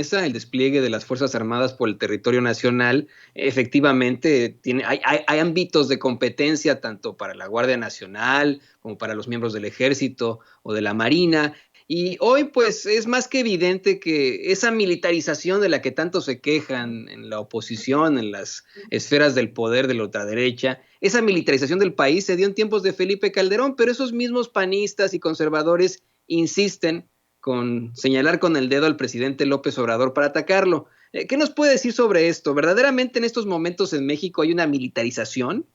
el despliegue de las Fuerzas Armadas por el territorio nacional, efectivamente, hay ámbitos de competencia tanto para la Guardia Nacional como para los miembros del Ejército o de la Marina. Y hoy, pues, es más que evidente que esa militarización de la que tanto se quejan en la oposición, en las esferas del poder de la ultraderecha, esa militarización del país se dio en tiempos de Felipe Calderón, pero esos mismos panistas y conservadores insisten con señalar con el dedo al presidente López Obrador para atacarlo. ¿Qué nos puede decir sobre esto? ¿Verdaderamente en estos momentos en México hay una militarización?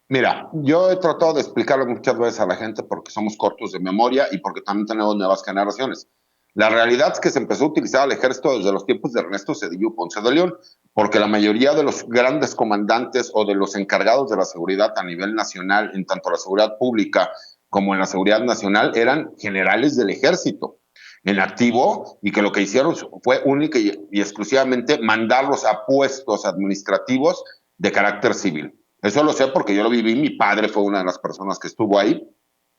Mira, yo he tratado de explicarlo muchas veces a la gente porque somos cortos de memoria y porque también tenemos nuevas generaciones. La realidad es que se empezó a utilizar el ejército desde los tiempos de Ernesto Zedillo Ponce de León, porque la mayoría de los grandes comandantes o de los encargados de la seguridad a nivel nacional, en tanto la seguridad pública como en la seguridad nacional, eran generales del ejército en activo y que lo que hicieron fue única y exclusivamente mandarlos a puestos administrativos de carácter civil. Eso lo sé porque yo lo viví, mi padre fue una de las personas que estuvo ahí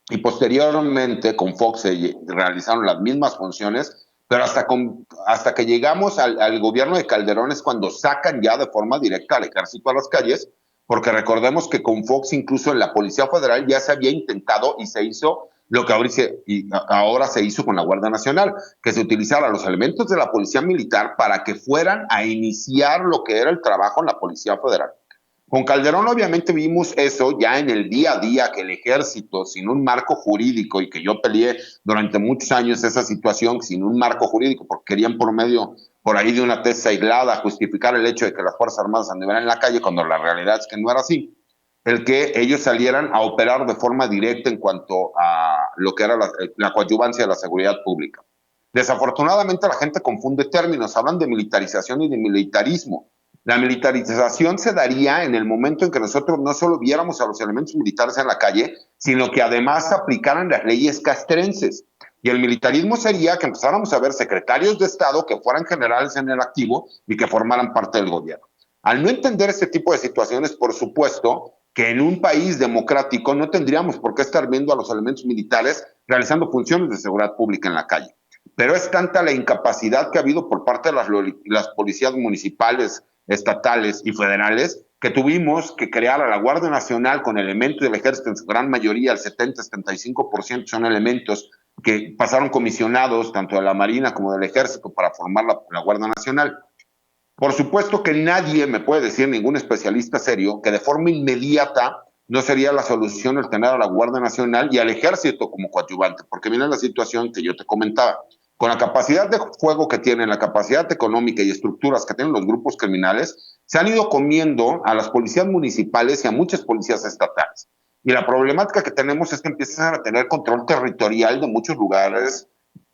y posteriormente con Fox se realizaron las mismas funciones, pero hasta que llegamos al gobierno de Calderón es cuando sacan ya de forma directa al ejército a las calles, porque recordemos que con Fox incluso en la Policía Federal ya se había intentado y se hizo lo que ahora se hizo con la Guardia Nacional, que se utilizara los elementos de la Policía Militar para que fueran a iniciar lo que era el trabajo en la Policía Federal. Con Calderón obviamente vimos eso ya en el día a día, que el ejército sin un marco jurídico, y que yo peleé durante muchos años esa situación sin un marco jurídico, porque querían por ahí de una tesis aislada, justificar el hecho de que las Fuerzas Armadas anduvieran en la calle, cuando la realidad es que no era así, el que ellos salieran a operar de forma directa en cuanto a lo que era la coadyuvancia de la seguridad pública. Desafortunadamente la gente confunde términos, hablan de militarización y de militarismo. La militarización se daría en el momento en que nosotros no solo viéramos a los elementos militares en la calle, sino que además aplicaran las leyes castrenses. Y el militarismo sería que empezáramos a ver secretarios de Estado que fueran generales en el activo y que formaran parte del gobierno. Al no entender este tipo de situaciones, por supuesto que en un país democrático no tendríamos por qué estar viendo a los elementos militares realizando funciones de seguridad pública en la calle. Pero es tanta la incapacidad que ha habido por parte de las policías municipales, estatales y federales, que tuvimos que crear a la Guardia Nacional con elementos del ejército, en su gran mayoría, el 70-75% son elementos que pasaron comisionados tanto de la Marina como del ejército para formar la Guardia Nacional. Por supuesto que nadie me puede decir, ningún especialista serio, que de forma inmediata no sería la solución el tener a la Guardia Nacional y al ejército como coadyuvante, porque mira la situación que yo te comentaba. Con la capacidad de fuego que tienen, la capacidad económica y estructuras que tienen los grupos criminales, se han ido comiendo a las policías municipales y a muchas policías estatales. Y la problemática que tenemos es que empiezan a tener control territorial de muchos lugares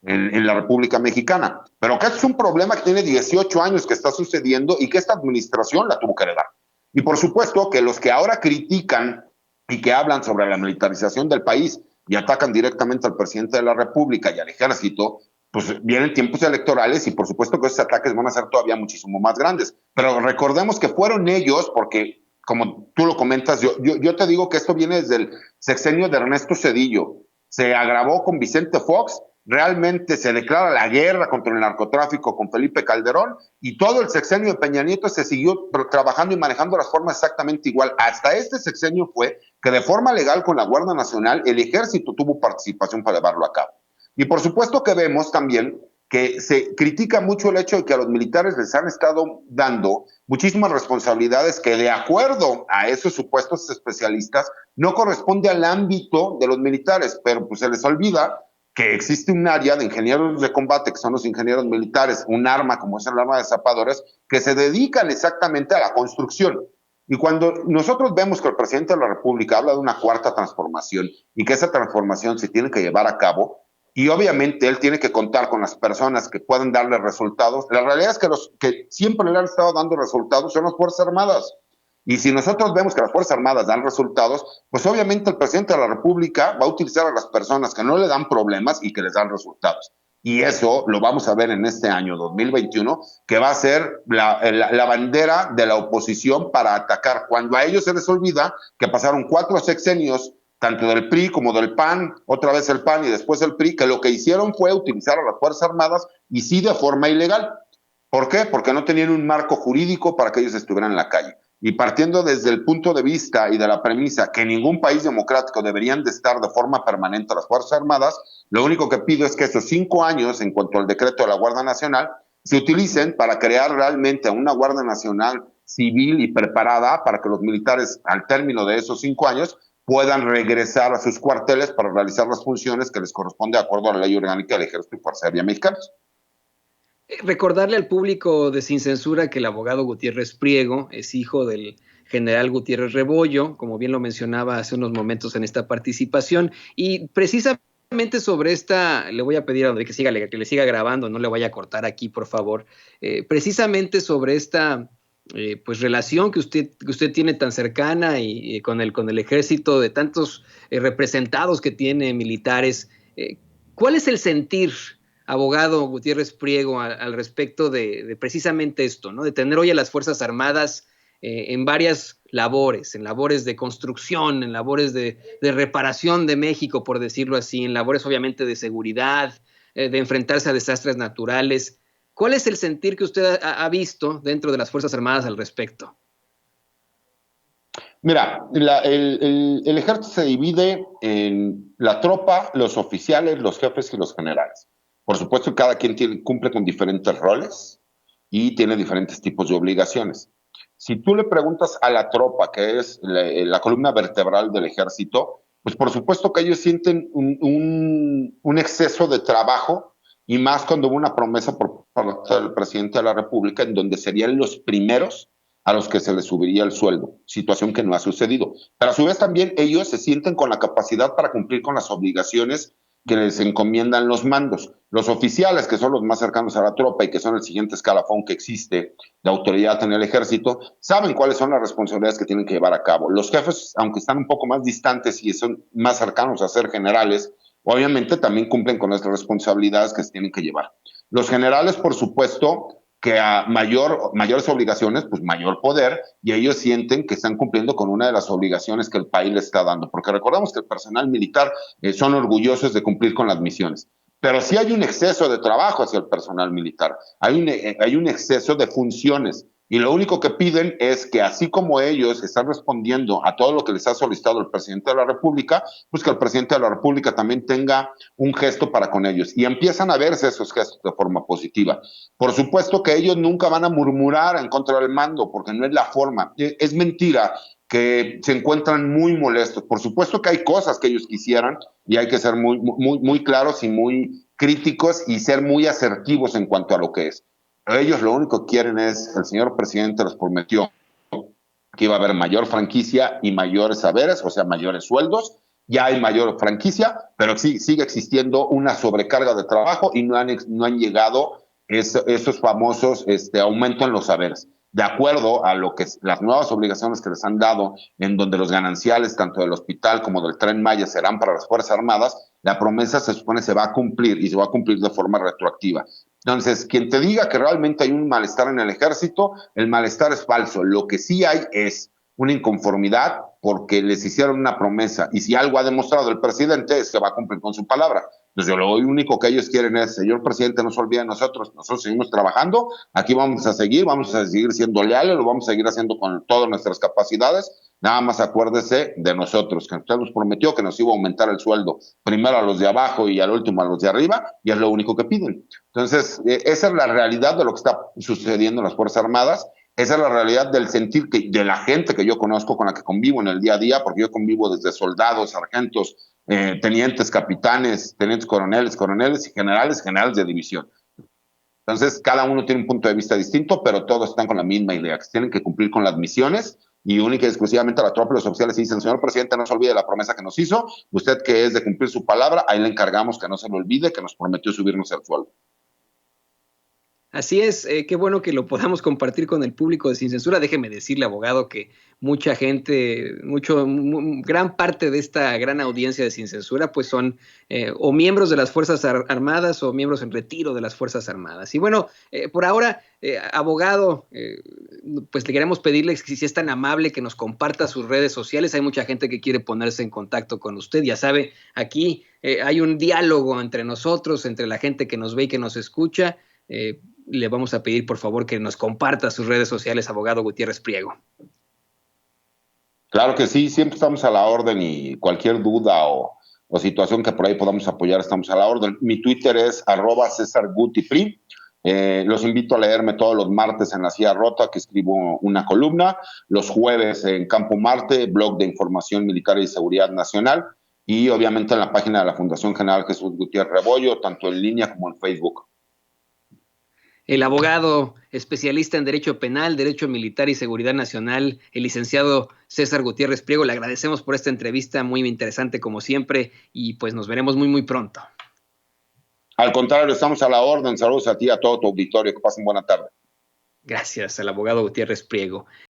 en la República Mexicana. Pero acá es un problema que tiene 18 años que está sucediendo y que esta administración la tuvo que heredar. Y por supuesto que los que ahora critican y que hablan sobre la militarización del país y atacan directamente al presidente de la República y al ejército, pues vienen tiempos electorales y por supuesto que esos ataques van a ser todavía muchísimo más grandes. Pero recordemos que fueron ellos, porque como tú lo comentas, yo te digo que esto viene desde el sexenio de Ernesto Zedillo, se agravó con Vicente Fox, realmente se declara la guerra contra el narcotráfico con Felipe Calderón y todo el sexenio de Peña Nieto se siguió trabajando y manejando las formas exactamente igual. Hasta este sexenio fue que de forma legal con la Guardia Nacional el ejército tuvo participación para llevarlo a cabo. Y por supuesto que vemos también que se critica mucho el hecho de que a los militares les han estado dando muchísimas responsabilidades que de acuerdo a esos supuestos especialistas no corresponde al ámbito de los militares, pero pues se les olvida que existe un área de ingenieros de combate, que son los ingenieros militares, un arma como es el arma de zapadores, que se dedican exactamente a la construcción. Y cuando nosotros vemos que el presidente de la República habla de una cuarta transformación y que esa transformación se tiene que llevar a cabo, y obviamente él tiene que contar con las personas que puedan darle resultados, la realidad es que los que siempre le han estado dando resultados son las Fuerzas Armadas. Y si nosotros vemos que las Fuerzas Armadas dan resultados, pues obviamente el presidente de la República va a utilizar a las personas que no le dan problemas y que les dan resultados. Y eso lo vamos a ver en este año 2021, que va a ser la bandera de la oposición para atacar, cuando a ellos se les olvida que pasaron 4 sexenios tanto del PRI como del PAN, otra vez el PAN y después el PRI, que lo que hicieron fue utilizar a las Fuerzas Armadas y sí de forma ilegal. ¿Por qué? Porque no tenían un marco jurídico para que ellos estuvieran en la calle. Y partiendo desde el punto de vista y de la premisa que en ningún país democrático deberían de estar de forma permanente las Fuerzas Armadas, lo único que pido es que esos 5 años, en cuanto al decreto de la Guardia Nacional, se utilicen para crear realmente una Guardia Nacional civil y preparada para que los militares, al término de esos 5 años, puedan regresar a sus cuarteles para realizar las funciones que les corresponde de acuerdo a la ley orgánica del Ejército y Fuerza Aérea Mexicanos. Recordarle al público de Sin Censura que el abogado Gutiérrez Priego es hijo del general Gutiérrez Rebollo, como bien lo mencionaba hace unos momentos en esta participación, y precisamente sobre esta, le voy a pedir a André que le siga grabando, no le vaya a cortar aquí, por favor, precisamente sobre esta pues relación que usted tiene tan cercana y con el ejército, de tantos representados que tiene militares, ¿cuál es el sentir, abogado Gutiérrez Priego, al respecto de precisamente esto, ¿no? De tener hoy a las Fuerzas Armadas en varias labores, en labores de construcción, en labores de reparación de México, por decirlo así, en labores obviamente de seguridad, de enfrentarse a desastres naturales? ¿Cuál es el sentir que usted ha visto dentro de las Fuerzas Armadas al respecto? Mira, el ejército se divide en la tropa, los oficiales, los jefes y los generales. Por supuesto, cada quien cumple con diferentes roles y tiene diferentes tipos de obligaciones. Si tú le preguntas a la tropa, que es la columna vertebral del ejército, pues por supuesto que ellos sienten un exceso de trabajo, y más cuando hubo una promesa por parte del presidente de la República en donde serían los primeros a los que se les subiría el sueldo, situación que no ha sucedido. Pero a su vez también ellos se sienten con la capacidad para cumplir con las obligaciones que les encomiendan los mandos. Los oficiales, que son los más cercanos a la tropa y que son el siguiente escalafón que existe de autoridad en el ejército, saben cuáles son las responsabilidades que tienen que llevar a cabo. Los jefes, aunque están un poco más distantes y son más cercanos a ser generales, obviamente también cumplen con las responsabilidades que se tienen que llevar. Los generales, por supuesto, que a mayores obligaciones, pues mayor poder, y ellos sienten que están cumpliendo con una de las obligaciones que el país les está dando, porque recordamos que el personal militar son orgullosos de cumplir con las misiones, pero sí hay un exceso de trabajo hacia el personal militar, hay un exceso de funciones, y lo único que piden es que así como ellos están respondiendo a todo lo que les ha solicitado el presidente de la República, pues que el presidente de la República también tenga un gesto para con ellos, y empiezan a verse esos gestos de forma positiva. Por supuesto que ellos nunca van a murmurar en contra del mando, porque no es la forma. Es mentira que se encuentran muy molestos. Por supuesto que hay cosas que ellos quisieran y hay que ser muy claros y muy críticos y ser muy asertivos en cuanto a lo que es. Pero ellos lo único que quieren es, el señor presidente les prometió que iba a haber mayor franquicia y mayores saberes, o sea, mayores sueldos. Ya hay mayor franquicia, pero sí, sigue existiendo una sobrecarga de trabajo y no han llegado esos famosos aumentos en los saberes. De acuerdo a lo que las nuevas obligaciones que les han dado, en donde los gananciales tanto del hospital como del Tren Maya serán para las Fuerzas Armadas, la promesa se supone se va a cumplir y se va a cumplir de forma retroactiva. Entonces, quien te diga que realmente hay un malestar en el ejército, el malestar es falso. Lo que sí hay es una inconformidad porque les hicieron una promesa y si algo ha demostrado el presidente es que va a cumplir con su palabra. Entonces, lo único que ellos quieren es, señor presidente, no se olvide de nosotros seguimos trabajando, aquí vamos a seguir siendo leales, lo vamos a seguir haciendo con todas nuestras capacidades, nada más acuérdese de nosotros, que usted nos prometió que nos iba a aumentar el sueldo, primero a los de abajo y al último a los de arriba, y es lo único que piden. Entonces, esa es la realidad de lo que está sucediendo en las Fuerzas Armadas. Esa es la realidad del sentir de la gente que yo conozco, con la que convivo en el día a día, porque yo convivo desde soldados, sargentos, tenientes, capitanes, tenientes coroneles y generales de división. Entonces, cada uno tiene un punto de vista distinto, pero todos están con la misma idea, que tienen que cumplir con las misiones y única y exclusivamente a la tropa y los oficiales dicen, señor presidente, no se olvide la promesa que nos hizo, usted que es de cumplir su palabra, ahí le encargamos que no se lo olvide, que nos prometió subirnos el sueldo. Así es, qué bueno que lo podamos compartir con el público de Sin Censura. Déjeme decirle, abogado, que mucha gente, gran parte de esta gran audiencia de Sin Censura, pues son o miembros de las Fuerzas Armadas o miembros en retiro de las Fuerzas Armadas. Y bueno, por ahora, abogado, pues le queremos pedirle si es tan amable que nos comparta sus redes sociales. Hay mucha gente que quiere ponerse en contacto con usted. Ya sabe, aquí hay un diálogo entre nosotros, entre la gente que nos ve y que nos escucha. Le vamos a pedir, por favor, que nos comparta sus redes sociales, abogado Gutiérrez Priego. Claro que sí, siempre estamos a la orden y cualquier duda o situación que por ahí podamos apoyar, estamos a la orden. Mi Twitter es @CésarGutiPri. Los invito a leerme todos los martes en La Silla Rota, que escribo una columna, los jueves en Campo Marte, blog de información militar y seguridad nacional, y obviamente en la página de la Fundación General Jesús Gutiérrez Rebollo, tanto en línea como en Facebook. El abogado especialista en Derecho Penal, Derecho Militar y Seguridad Nacional, el licenciado César Gutiérrez Priego. Le agradecemos por esta entrevista muy interesante como siempre y pues nos veremos muy pronto. Al contrario, estamos a la orden. Saludos a ti y a todo tu auditorio. Que pasen buena tarde. Gracias al abogado Gutiérrez Priego.